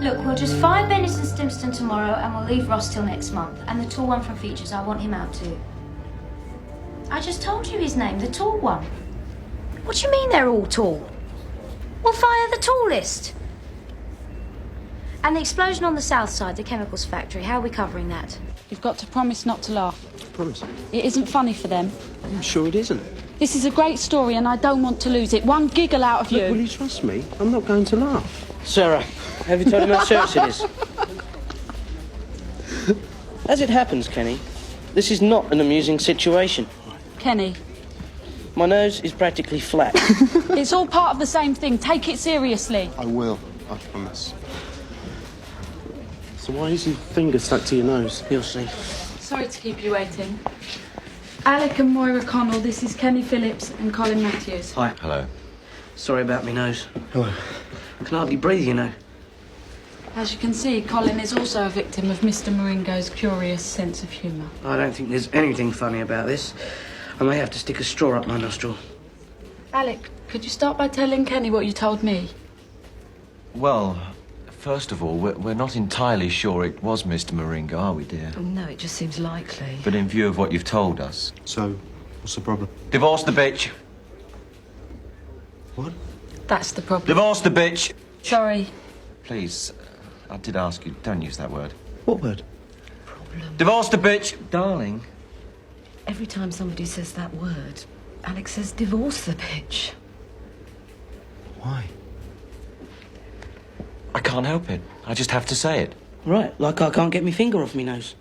Look, we'll just fire Bennis and Stimson tomorrow and we'll leave Ross till next month. And the tall one from Features, I want him out too. I just told you his name, the tall one. What do you mean they're all tall? We'll fire the tallest. And the explosion on the south side, the chemicals factory, how are we covering that? You've got to promise not to laugh. Promise. It isn't funny for them. I'm sure it isn't. This is a great story and I don't want to lose it. One giggle out of you. Look, will you trust me? I'm not going to laugh. Sarah, have you told him how serious it is? As it happens, Kenny, this is not an amusing situation. Kenny. My nose is practically flat. It's all part of the same thing. Take it seriously. I will, I promise. So why is your finger stuck to your nose? You'll see. Sorry to keep you waiting. Alec and Moira Connell, this is Kenny Phillips and Colin Matthews. Hi. Hello. Sorry about my nose. Hello. I can hardly breathe, you know. As you can see, Colin is also a victim of Mr. Moringo's curious sense of humour. I don't think there's anything funny about this. I may have to stick a straw up my nostril. Alec, could you start by telling Kenny what you told me? Well, first of all, we're not entirely sure it was Mr. Moringo, are we, dear? No, it just seems likely. But in view of what you've told us... So, what's the problem? Divorce the bitch. What? That's the problem. Divorce the bitch. Sorry. Please, I did ask you, don't use that word. What word? Divorce the bitch. Darling. Every time somebody says that word, Alex says, divorce the bitch. Why? I can't help it. I just have to say it. Right, like I can't get my finger off my nose.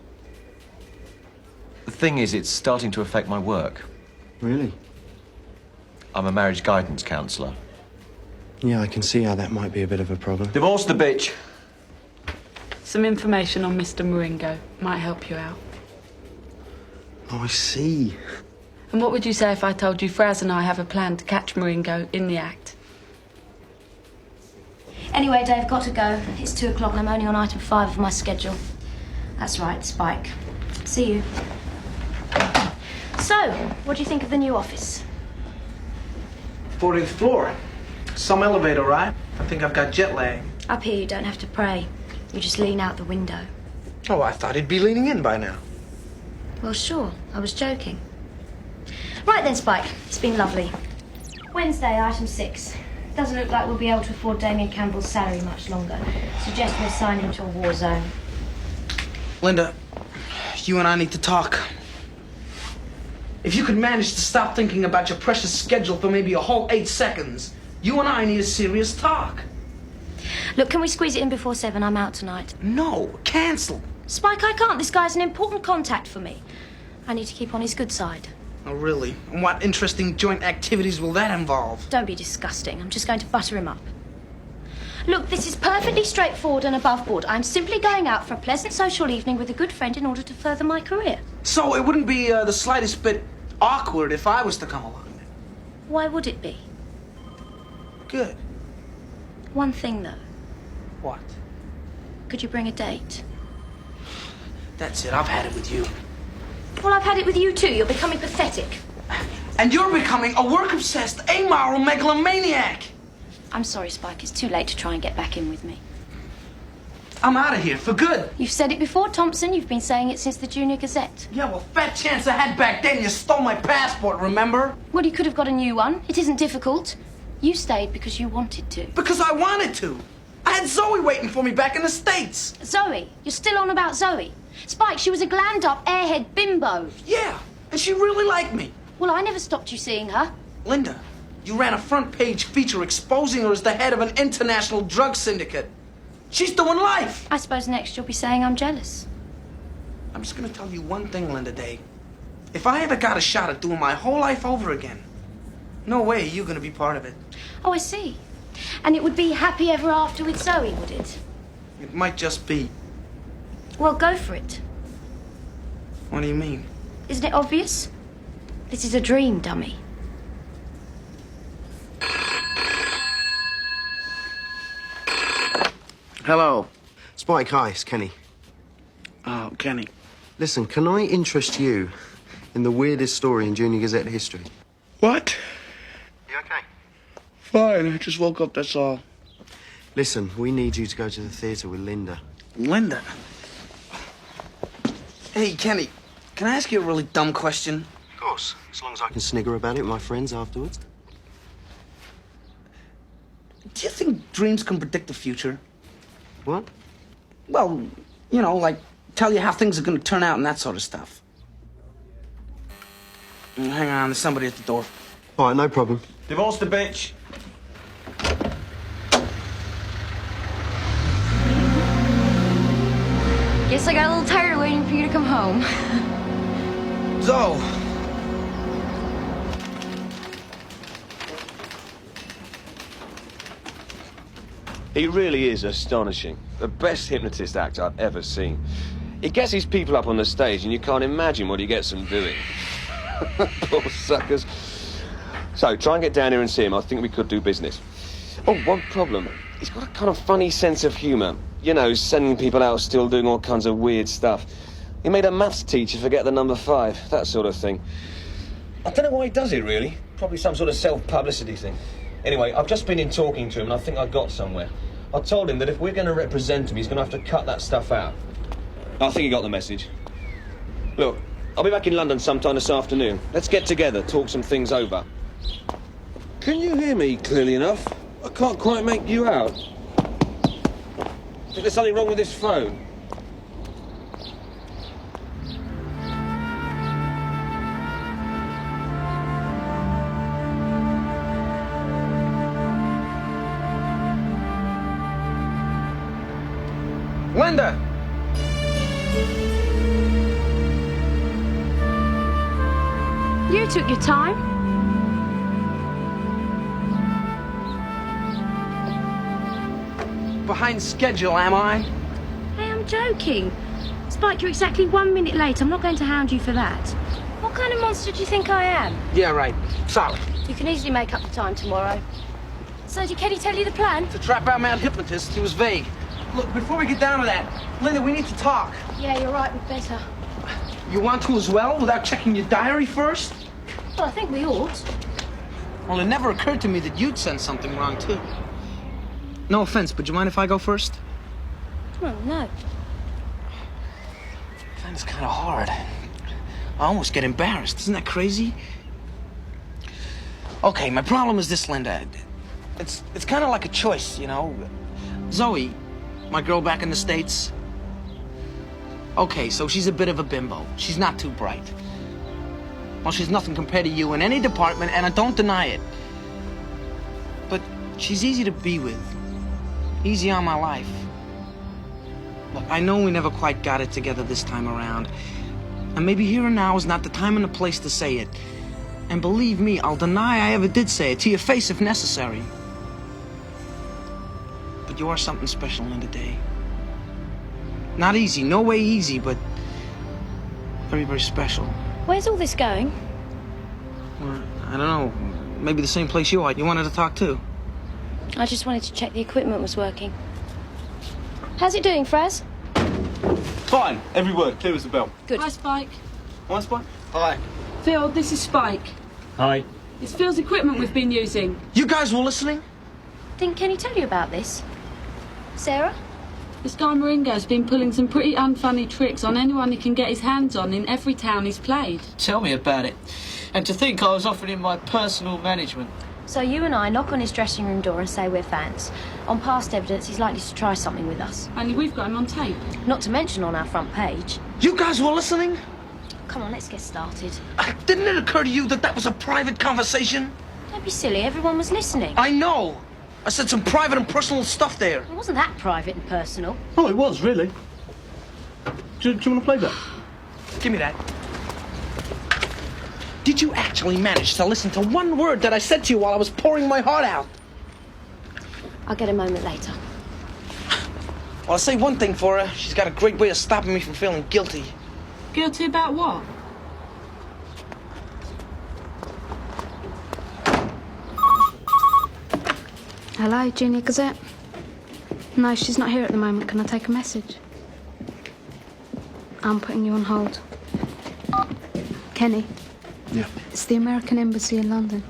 The thing is, it's starting to affect my work. Really? I'm a marriage guidance counsellor. Yeah, I can see how that might be a bit of a problem. Divorce the bitch. Some information on Mr. Moringo might help you out. Oh, I see. And what would you say if I told you Fraz and I have a plan to catch Moringo in the act? Anyway, Dave, got to go. It's 2 o'clock and I'm only on item 5 of my schedule. That's right, Spike. See you. So, what do you think of the new office? 40th floor. Some elevator, right? I think I've got jet lag. Up here, you don't have to pray. You just lean out the window. Oh, I thought he'd be leaning in by now. Well, sure. I was joking. Right then, Spike. It's been lovely. Wednesday, item 6. Doesn't look like we'll be able to afford Damien Campbell's salary much longer. Suggest we assign him to a war zone. Linda, you and I need to talk. If you could manage to stop thinking about your precious schedule for maybe a whole 8 seconds, you and I need a serious talk. Look, can we squeeze it in before 7? I'm out tonight. No, cancel. Spike, I can't. This guy's an important contact for me. I need to keep on his good side. Oh, really? And what interesting joint activities will that involve? Don't be disgusting. I'm just going to butter him up. Look, this is perfectly straightforward and above board. I'm simply going out for a pleasant social evening with a good friend in order to further my career. So it wouldn't be the slightest bit awkward if I was to come along then? Why would it be? Good. One thing, though. What? Could you bring a date? That's it. I've had it with you. Well, I've had it with you, too. You're becoming pathetic. And you're becoming a work-obsessed, amoral megalomaniac. I'm sorry, Spike. It's too late to try and get back in with me. I'm out of here for good. You've said it before, Thompson. You've been saying it since the Junior Gazette. Yeah, well, fat chance I had back then. You stole my passport, remember? Well, you could have got a new one. It isn't difficult. You stayed because you wanted to. Because I wanted to. I had Zoe waiting for me back in the States. Zoe? You're still on about Zoe? Spike, she was a glammed-up, airhead bimbo. Yeah, and she really liked me. Well, I never stopped you seeing her. Linda, you ran a front-page feature exposing her as the head of an international drug syndicate. She's doing life. I suppose next you'll be saying I'm jealous. I'm just gonna tell you one thing, Linda Day. If I ever got a shot at doing my whole life over again, no way you're gonna be part of it. Oh, I see. And it would be happy ever after with Zoe, would it? It might just be. Well, go for it. What do you mean? Isn't it obvious? This is a dream, dummy. Hello. Spike, hi, it's Kenny. Oh, Kenny. Listen, can I interest you in the weirdest story in Junior Gazette history? What? You okay? Fine, I just woke up, that's all. Listen, we need you to go to the theatre with Linda. Linda? Hey, Kenny, can I ask you a really dumb question? Of course, as long as I can snigger about it with my friends afterwards. Do you think dreams can predict the future? What? Well, you know, like tell you how things are going to turn out and that sort of stuff. Hang on, there's somebody at the door. All right, no problem. Divorce the bitch. Guess I got a little tired waiting for you to come home. Zoe. He really is astonishing. The best hypnotist act I've ever seen. He gets his people up on the stage and you can't imagine what he gets them doing. Poor suckers. So, try and get down here and see him. I think we could do business. Oh, one problem. He's got a kind of funny sense of humour. You know, sending people out still doing all kinds of weird stuff. He made a maths teacher forget the number 5, that sort of thing. I don't know why he does it, really. Probably some sort of self-publicity thing. Anyway, I've just been in talking to him and I think I got somewhere. I told him that if we're going to represent him, he's going to have to cut that stuff out. I think he got the message. Look, I'll be back in London sometime this afternoon. Let's get together, talk some things over. Can you hear me clearly enough? I can't quite make you out. Think there's something wrong with this phone? Linda! You took your time. Behind schedule, am I? Hey, I'm joking. Spike, you're exactly 1 minute late. I'm not going to hound you for that. What kind of monster do you think I am? Yeah, right. Sorry. You can easily make up the time tomorrow. So did Kenny tell you the plan? To trap our mad hypnotist, he was vague. Look, before we get down to that, Linda, we need to talk. Yeah, you're right, we'd better. You want to as well, without checking your diary first? Well, I think we ought. Well, it never occurred to me that you'd send something wrong, too. No offense, but do you mind if I go first? Well, no. That's kind of hard. I almost get embarrassed. Isn't that crazy? Okay, my problem is this, Linda. It's kind of like a choice, you know? Zoe, my girl back in the States. Okay, so she's a bit of a bimbo. She's not too bright. Well, she's nothing compared to you in any department, and I don't deny it. But she's easy to be with. Easy on my life. Look, I know we never quite got it together this time around. And maybe here and now is not the time and the place to say it. And believe me, I'll deny I ever did say it to your face if necessary. But you are something special, Linda Day. Not easy, no way easy, but very, very special. Where's all this going? Well, I don't know. Maybe the same place you are. You wanted to talk too. I just wanted to check the equipment was working. How's it doing, Fraz? Fine, every word, clear as a bell. Good. Hi, Spike. Hi, Spike. Hi. Phil, this is Spike. Hi. It's Phil's equipment we've been using. You guys were listening? Didn't Kenny tell you about this? Sarah? This guy Moringo's been pulling some pretty unfunny tricks on anyone he can get his hands on in every town he's played. Tell me about it. And to think I was offering him my personal management. So you and I knock on his dressing room door and say we're fans. On past evidence, he's likely to try something with us. Only we've got him on tape. Not to mention on our front page. You guys were listening? Come on, let's get started. Didn't it occur to you that that was a private conversation? Don't be silly, everyone was listening. I know. I said some private and personal stuff there. It wasn't that private and personal. Oh, it was, really. Do you want to play that? Give me that. Did you actually manage to listen to one word that I said to you while I was pouring my heart out? I'll get a moment later. Well, I'll say one thing for her. She's got a great way of stopping me from feeling guilty. Guilty about what? Hello, Junior Gazette? No, she's not here at the moment. Can I take a message? I'm putting you on hold. Kenny? Yeah. It's the American Embassy in London.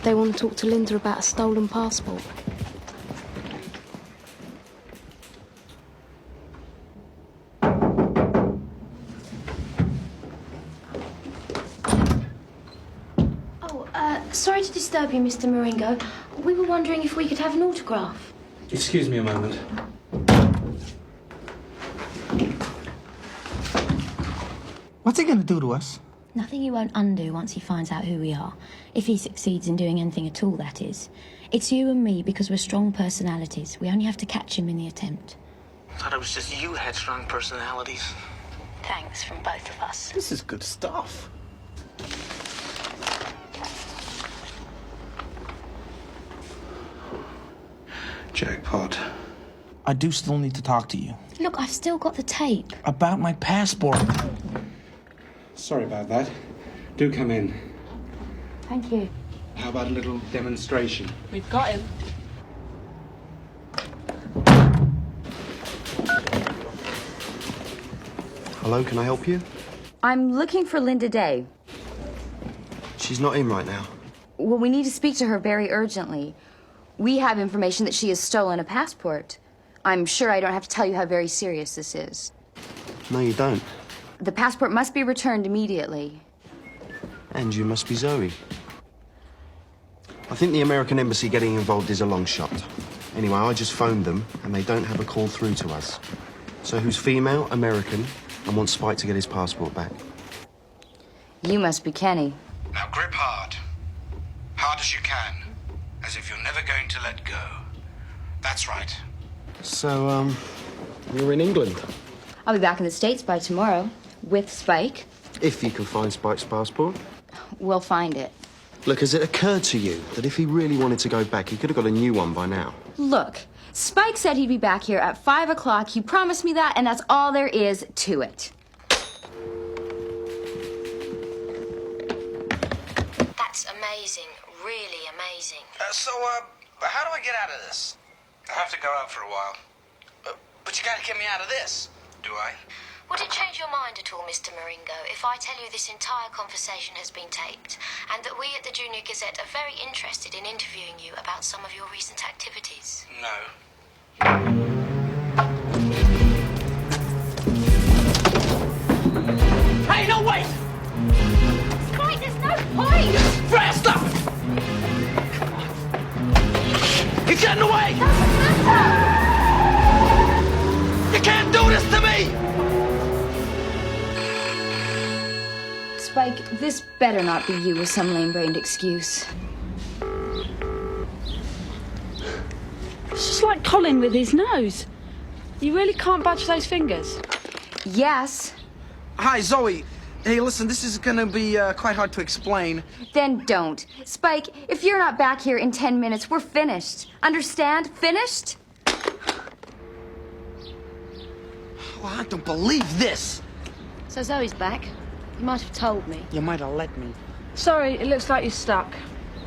They want to talk to Linda about a stolen passport. Sorry to disturb you, Mr. Maringo. We were wondering if we could have an autograph. Excuse me a moment. What's he gonna do to us? Nothing he won't undo once he finds out who we are. If he succeeds in doing anything at all, that is. It's you and me because we're strong personalities. We only have to catch him in the attempt. I thought it was just you had strong personalities. Thanks from both of us. This is good stuff. Jackpot. I do still need to talk to you. Look, I've still got the tape. About my passport. Sorry about that. Do come in. Thank you. How about a little demonstration? We've got him. Hello, can I help you? I'm looking for Linda Day. She's not in right now. Well, we need to speak to her very urgently. We have information that she has stolen a passport. I'm sure I don't have to tell you how very serious this is. No, you don't. The passport must be returned immediately. And you must be Zoe. I think the American embassy getting involved is a long shot. Anyway, I just phoned them, and they don't have a call through to us. So who's female, American, and wants Spike to get his passport back? You must be Kenny. Now grip hard. Hard as you can. As if you're never going to let go. That's right. So, you're in England? I'll be back in the States by tomorrow. With Spike. If you can find Spike's passport. We'll find it. Look, has it occurred to you that if he really wanted to go back, he could have got a new one by now? Look, Spike said he'd be back here at 5 o'clock. He promised me that, and that's all there is to it. That's amazing. Really amazing. How do I get out of this? I have to go out for a while. But you gotta get me out of this. Do I? Would it change your mind at all, Mr. Maringo, if I tell you this entire conversation has been taped, and that we at the Junior Gazette are very interested in interviewing you about some of your recent activities? No. Hey, no, wait! Spike, there's no point! Fast up! He's getting away! Doesn't matter! You can't do this to me! Spike, this better not be you with some lame-brained excuse. It's just like Colin with his nose. You really can't budge those fingers. Yes. Hi, Zoe. Hey, listen, this is gonna be quite hard to explain. Then don't. Spike, if you're not back here in 10 minutes, we're finished. Understand? Finished? Well, I don't believe this. So Zoe's back. You might have told me. You might have let me. Sorry, it looks like you're stuck.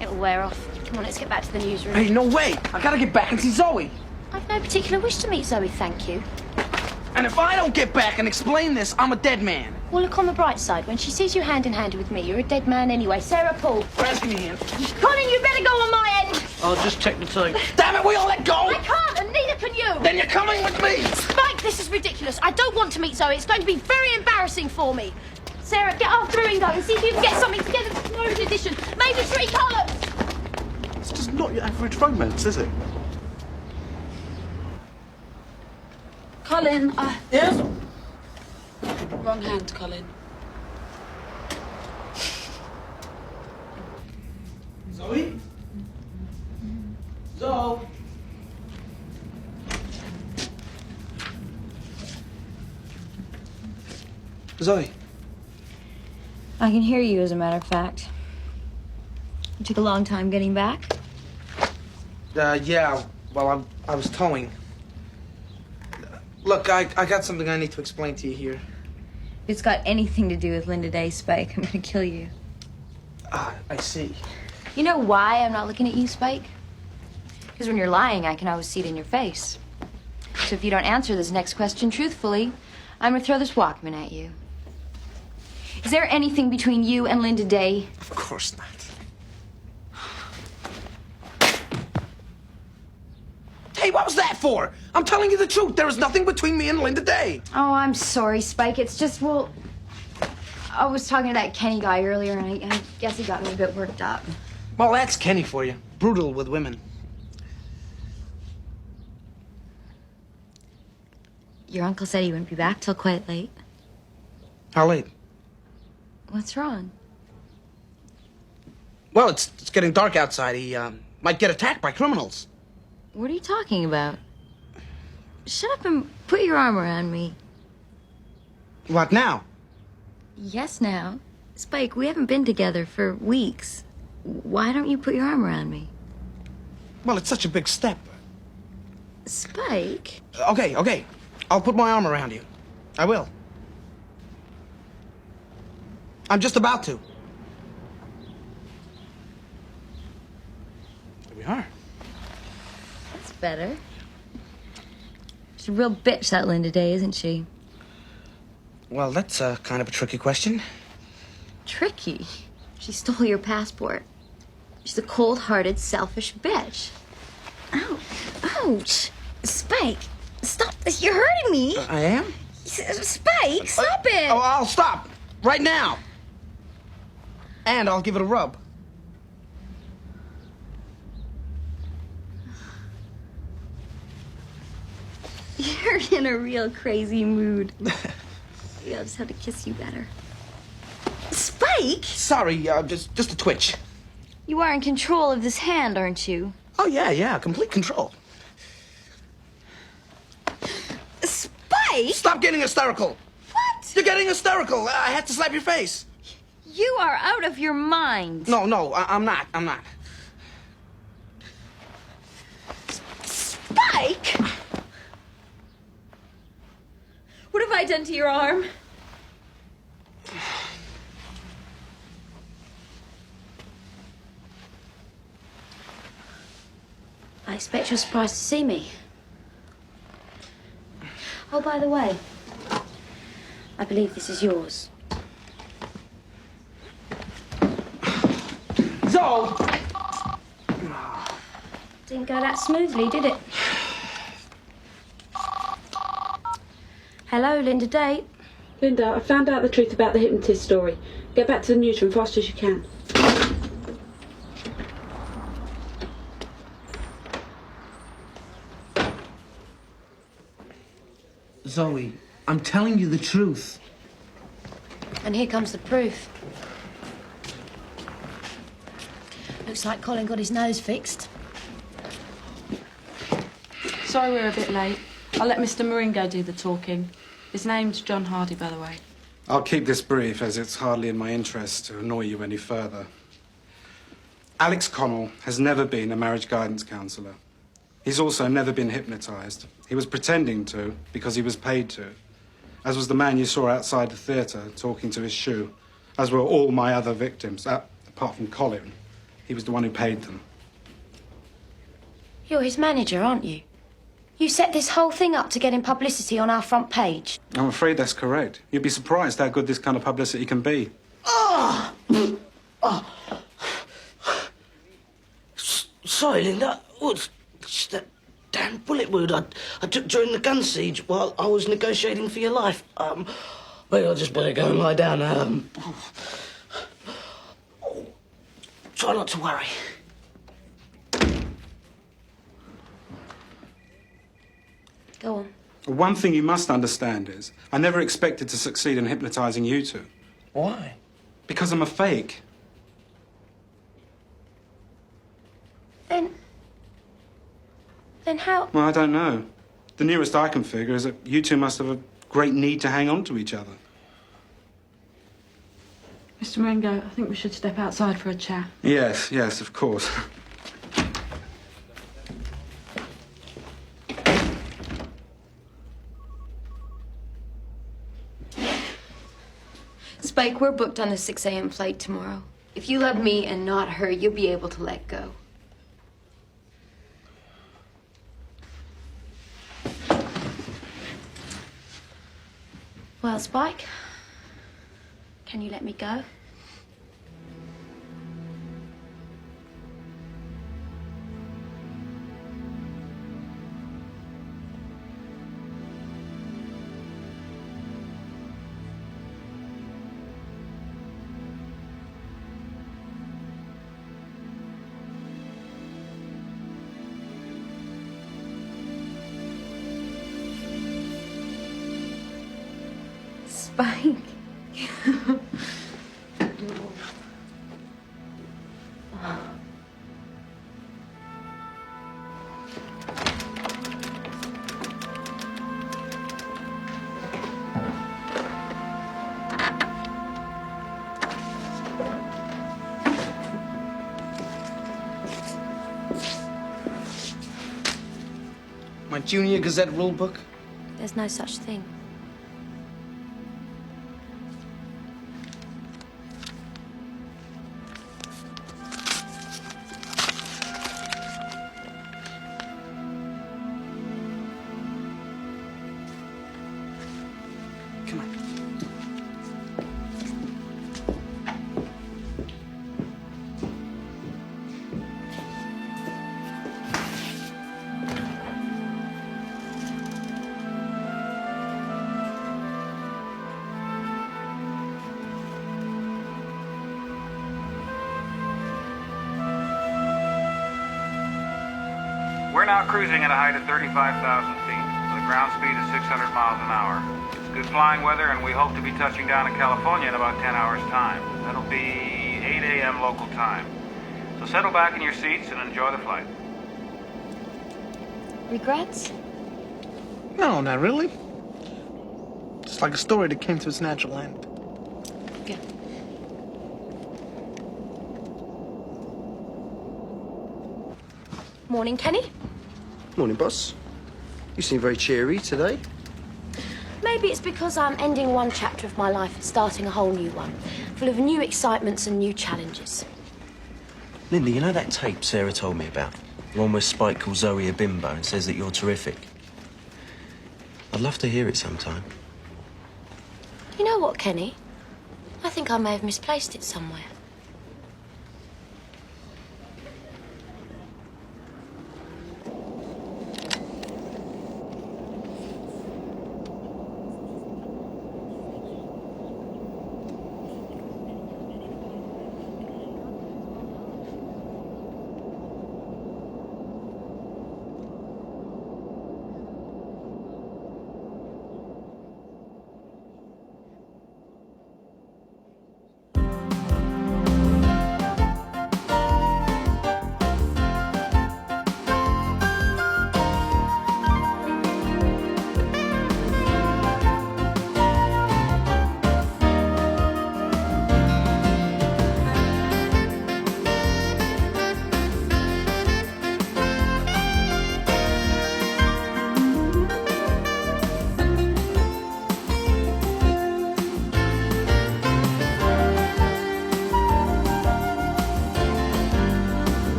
It'll wear off. Come on, let's get back to the newsroom. Hey, no way! I gotta get back and see Zoe. I've no particular wish to meet Zoe, thank you. And if I don't get back and explain this, I'm a dead man. Well, look on the bright side. When she sees you hand in hand with me, you're a dead man anyway. Sarah Paul. Where's me hand? Colin, you better go on my end. I'll just check the tape. Damn it, we all let go! I can't, and neither can you. Then you're coming with me! Spike, this is ridiculous. I don't want to meet Zoe. It's going to be very embarrassing for me. Sarah, get after Ringo and see if you can get something together for tomorrow's edition. Maybe 3 columns. It's just not your average romance, is it? Colin, Yes? wrong hand, Colin. Zoe? Zoe? Zoe? I can hear you, as a matter of fact. It took a long time getting back. Yeah, well, I was towing. Look, I got something I need to explain to you here. If it's got anything to do with Linda Day, Spike, I'm gonna kill you. I see. You know why I'm not looking at you, Spike? Because when you're lying, I can always see it in your face. So if you don't answer this next question truthfully, I'm gonna throw this Walkman at you. Is there anything between you and Linda Day? Of course not. Hey, what was that for? I'm telling you the truth. There is nothing between me and Linda Day. Oh, I'm sorry, Spike. It's just, well, I was talking to that Kenny guy earlier, and I guess he got me a bit worked up. Well, that's Kenny for you. Brutal with women. Your uncle said he wouldn't be back till quite late. How late? What's wrong? Well, it's getting dark outside. He might get attacked by criminals. What are you talking about? Shut up and put your arm around me. What now? Yes, now. Spike, we haven't been together for weeks. Why don't you put your arm around me? Well, it's such a big step. Spike? Okay. I'll put my arm around you. I will. I'm just about to. Here we are. That's better. She's a real bitch, that Linda Day, isn't she? Well, that's kind of a tricky question. Tricky? She stole your passport. She's a cold-hearted, selfish bitch. Ow. Ouch. Spike, stop this. You're hurting me. I am? Spike, stop it. Oh, I'll stop. Right now. And I'll give it a rub. You're in a real crazy mood. I'll just have to kiss you better. Spike! Sorry, just a twitch. You are in control of this hand, aren't you? Oh, yeah, complete control. Spike! Stop getting hysterical. What? You're getting hysterical. I had to slap your face. You are out of your mind. No, I'm not. Spike! What have I done to your arm? I expect you're surprised to see me. Oh, by the way, I believe this is yours. Zoe! Didn't go that smoothly, did it? Hello, Linda Day. Linda, I found out the truth about the hypnotist story. Get back to the newsroom fast as you can. Zoe, I'm telling you the truth. And here comes the proof. Looks like Colin got his nose fixed. Sorry we're a bit late. I'll let Mr. Maringo do the talking. His name's John Hardy, by the way. I'll keep this brief, as it's hardly in my interest to annoy you any further. Alex Connell has never been a marriage guidance counsellor. He's also never been hypnotised. He was pretending to because he was paid to, as was the man you saw outside the theatre talking to his shoe, as were all my other victims, apart from Colin. He was the one who paid them. You're his manager, aren't you? You set this whole thing up to get him publicity on our front page. I'm afraid that's correct. You'd be surprised how good this kind of publicity can be. Oh! Sorry, Linda. What's that damn bullet wound I took during the gun siege while I was negotiating for your life? Maybe I'll just better go and lie down. Try not to worry. Go on. One thing you must understand is, I never expected to succeed in hypnotising you two. Why? Because I'm a fake. Then how... Well, I don't know. The nearest I can figure is that you two must have a great need to hang on to each other. Mr. Maringo, I think we should step outside for a chat. Yes, of course. Spike, we're booked on the 6 a.m. flight tomorrow. If you love me and not her, you'll be able to let go. Well, Spike, can you let me go? Spike. My Junior Gazette rulebook? There's no such thing. Come on. We're now cruising at a height of 35,000 feet with a ground speed of 600 miles an hour. It's good flying weather, and we hope to be touching down in California in about 10 hours' time. That'll be 8 a.m. local time. So settle back in your seats and enjoy the flight. Regrets? No, not really. It's like a story that came to its natural end. Good. Morning, Kenny. Morning, boss. You seem very cheery today. Maybe it's because I'm ending one chapter of my life and starting a whole new one, full of new excitements and new challenges. Linda, you know that tape Sarah told me about? The one where Spike calls Zoe a bimbo and says that you're terrific. I'd love to hear it sometime. You know what, Kenny? I think I may have misplaced it somewhere.